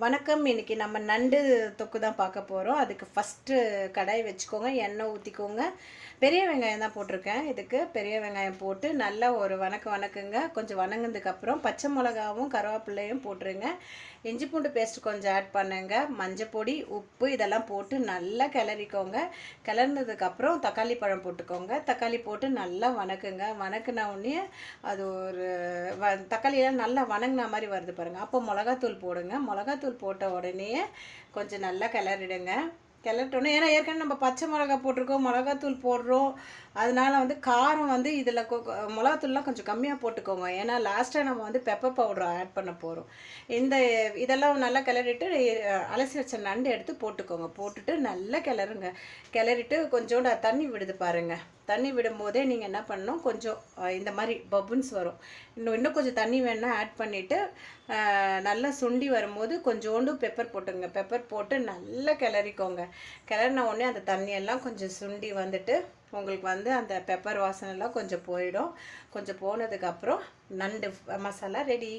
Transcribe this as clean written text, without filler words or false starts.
வணக்கம். இன்னைக்கு நம்ம நண்டு தொக்கு தான் பார்க்க போகிறோம். அதுக்கு ஃபஸ்ட்டு கடாய் வச்சுக்கோங்க, எண்ணெய் ஊற்றிக்கோங்க. பெரிய வெங்காயம் தான் போட்டிருக்கேன். இதுக்கு பெரிய வெங்காயம் போட்டு நல்லா ஒரு வணக்குங்க. கொஞ்சம் வணங்கினதுக்கப்புறம் பச்சை மிளகாவும் கருவேப்பிலையும் போட்டுருங்க. இஞ்சி பூண்டு பேஸ்ட் கொஞ்சம் ஆட் பண்ணுங்க. மஞ்சப்பொடி, உப்பு இதெல்லாம் போட்டு நல்லா கிளறிக்கோங்க. கிளறினதுக்கப்புறம் தக்காளி பழம் போட்டுக்கோங்க. தக்காளி போட்டு நல்லா வணக்குங்க. வணக்குன உடனே அது ஒரு தக்காளியெல்லாம் நல்லா வணங்கின மாதிரி வருது பாருங்கள். அப்போ மிளகாத்தூள் போடுங்க. மிளகாத்தூள் போட்ட உடனே கொஞ்சம் நல்லா கிளறிடுங்க. கிளறிட்டோன்னே ஏன்னா ஏற்கனவே நம்ம பச்சை மிளகா போட்டிருக்கோம், மிளகாத்தூள் போடுறோம். அதனால காரம் இதில் மிளகாத்தூள்லாம் கொஞ்சம் கம்மியாக போட்டுக்கோங்க. ஏன்னா லாஸ்ட்டாக நம்ம பெப்பர் பவுடர் ஆட் பண்ண போகிறோம். இதெல்லாம் நல்லா கிளறிட்டு அலசி வச்ச நண்டு எடுத்து போட்டுக்கோங்க. போட்டுட்டு நல்லா கிளறுங்க. கிளறிட்டு கொஞ்சோண்டு தண்ணி விடுது பாருங்கள். தண்ணி விடும்போதே நீங்கள் என்ன பண்ணணும், கொஞ்சம் இந்த மாதிரி பபுன்ஸ் வரும். இன்னும் கொஞ்சம் தண்ணி வேணால் ஆட் பண்ணிவிட்டு நல்லா சுண்டி வரும்போது கொஞ்சோண்டு பெப்பர் போட்டுங்க. பெப்பர் போட்டு நல்லா கிளறிக்கோங்க. கிளறின உடனே அந்த தண்ணியெல்லாம் கொஞ்சம் சுண்டி வந்துட்டு உங்களுக்கு அந்த பெப்பர் வாசனைலாம் கொஞ்சம் போயிடும். கொஞ்சம் போனதுக்கப்புறம் நண்டு மசாலா ரெடி.